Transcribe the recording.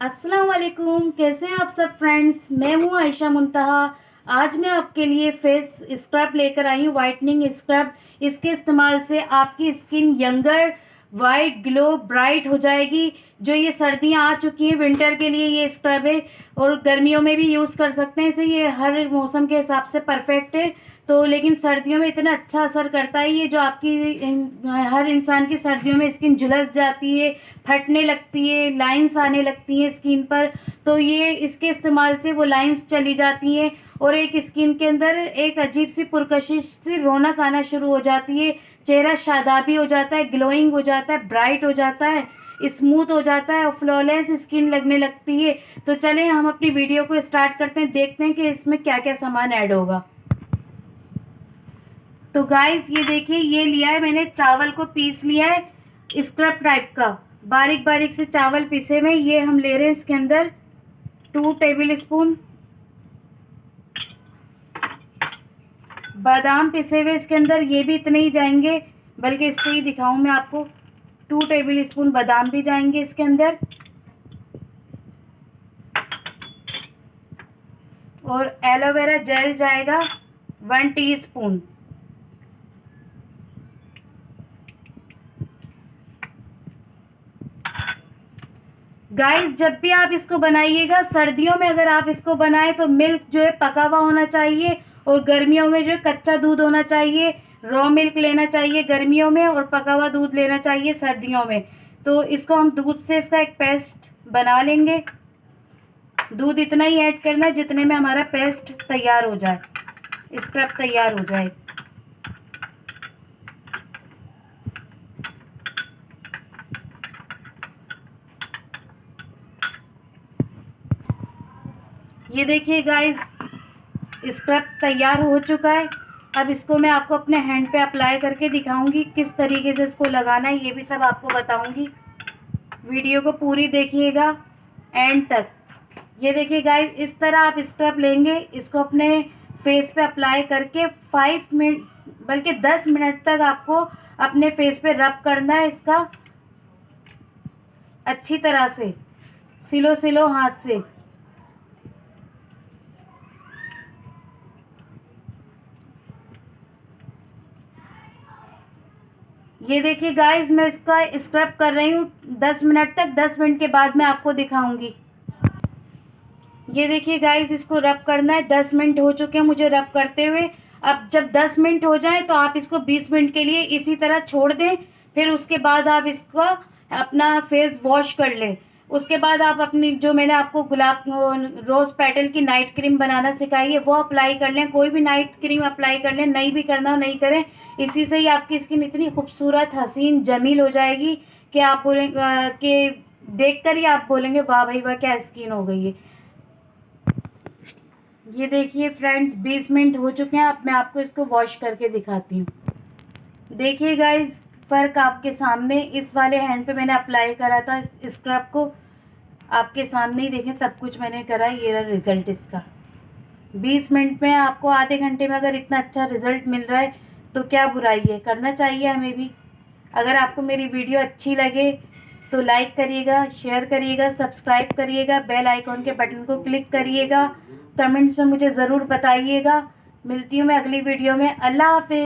अस्सलाम वालेकुम। कैसे हैं आप सब फ्रेंड्स। मैं हूं आयशा मुंतहा। आज मैं आपके लिए फेस स्क्रब लेकर आई हूं, वाइटनिंग स्क्रब। इसके इस्तेमाल से आपकी skin younger, white, glow, bright हो जाएगी। जो ये सर्दियां आ चुकी हैं, विंटर के लिए ये स्क्रब है और गर्मियों में भी यूज़ कर सकते हैं इसे। ये हर मौसम के हिसाब से परफेक्ट है। तो लेकिन सर्दियों में इतना अच्छा असर करता है ये, जो आपकी हर इंसान की सर्दियों में स्किन झुलस जाती है, फटने लगती है, लाइंस आने लगती हैं स्किन पर। तो ये इसके इस्तेमाल से वो लाइंस चली जाती हैं और एक स्किन के अंदर एक अजीब सी पुरकशिश सी रौनक आना शुरू हो जाती है। चेहरा शादाबी हो जाता है, ग्लोइंग हो जाता है, ब्राइट हो जाता है, स्मूथ हो जाता है और फ्लॉलेस स्किन लगने लगती है। तो चलें हम अपनी वीडियो को स्टार्ट करते हैं, देखते हैं कि इसमें क्या क्या सामान ऐड होगा। तो गाइस ये देखिए, ये लिया है मैंने, चावल को पीस लिया है स्क्रब टाइप का, बारीक बारीक से चावल पीसे में। ये हम ले रहे हैं इसके अंदर 2 टेबल स्पून बादाम पिसे हुए इसके अंदर। ये भी इतने ही जाएंगे, बल्कि इससे ही दिखाऊं मैं आपको। 2 टेबल स्पून बादाम भी जाएंगे इसके अंदर और एलोवेरा जेल जाएगा 1 टीस्पून। गाइस जब भी आप इसको बनाइएगा, सर्दियों में अगर आप इसको बनाएं तो मिल्क जो है पका हुआ होना चाहिए और गर्मियों में जो है कच्चा दूध होना चाहिए। रॉ मिल्क लेना चाहिए गर्मियों में और पका हुआ दूध लेना चाहिए सर्दियों में। तो इसको हम दूध से इसका एक पेस्ट बना लेंगे। दूध इतना ही ऐड करना है जितने में हमारा पेस्ट तैयार हो जाए, स्क्रब तैयार हो जाए। ये देखिए गाइस, स्क्रब तैयार हो चुका है। अब इसको मैं आपको अपने हैंड पे अप्लाई करके दिखाऊंगी किस तरीके से इसको लगाना है, ये भी सब आपको बताऊंगी। वीडियो को पूरी देखिएगा एंड तक। ये देखिए गाइस, इस तरह आप स्क्रब लेंगे, इसको अपने फेस पे अप्लाई करके 5 मिनट बल्कि 10 मिनट तक आपको अपने फेस पे रब करना है इसका अच्छी तरह से, सिलो सिलो हाथ से। ये देखिए गाइस, मैं इसका स्क्रब कर रही हूँ 10 मिनट तक। 10 मिनट के बाद मैं आपको दिखाऊंगी। ये देखिए गाइस, इसको रब करना है। 10 मिनट हो चुके हैं मुझे रब करते हुए। अब जब 10 मिनट हो जाए तो आप इसको 20 मिनट के लिए इसी तरह छोड़ दें। फिर उसके बाद आप इसको अपना फेस वॉश कर लें। उसके बाद आप अपनी, जो मैंने आपको गुलाब रोज़ पेटल की नाइट क्रीम बनाना सिखाई है, वो अप्लाई कर लें। कोई भी नाइट क्रीम अप्लाई कर लें, नहीं भी करना हो नहीं करें। इसी से ही आपकी स्किन इतनी खूबसूरत, हसीन, जमील हो जाएगी कि आप बोलेंगे कि देख कर ही आप बोलेंगे वाह भाई वाह, क्या स्किन हो गई है। ये देखिए फ्रेंड्स, 20 मिनट हो चुके हैं। अब मैं आपको इसको वॉश करके दिखाती हूँ। देखिए गाइस, फ़र्क आपके सामने। इस वाले हैंड पे मैंने अप्लाई करा था स्क्रब को, आपके सामने ही देखें सब कुछ मैंने करा। ये रहा रिज़ल्ट इसका। 20 मिनट में आपको, आधे घंटे में अगर इतना अच्छा रिज़ल्ट मिल रहा है तो क्या बुराई है, करना चाहिए हमें भी। अगर आपको मेरी वीडियो अच्छी लगे तो लाइक करिएगा, शेयर करिएगा, सब्सक्राइब करिएगा, बेल आइकॉन के बटन को क्लिक करिएगा। कमेंट्स में मुझे ज़रूर बताइएगा। मिलती हूँ मैं अगली वीडियो में। अल्लाह हाफ़िज़।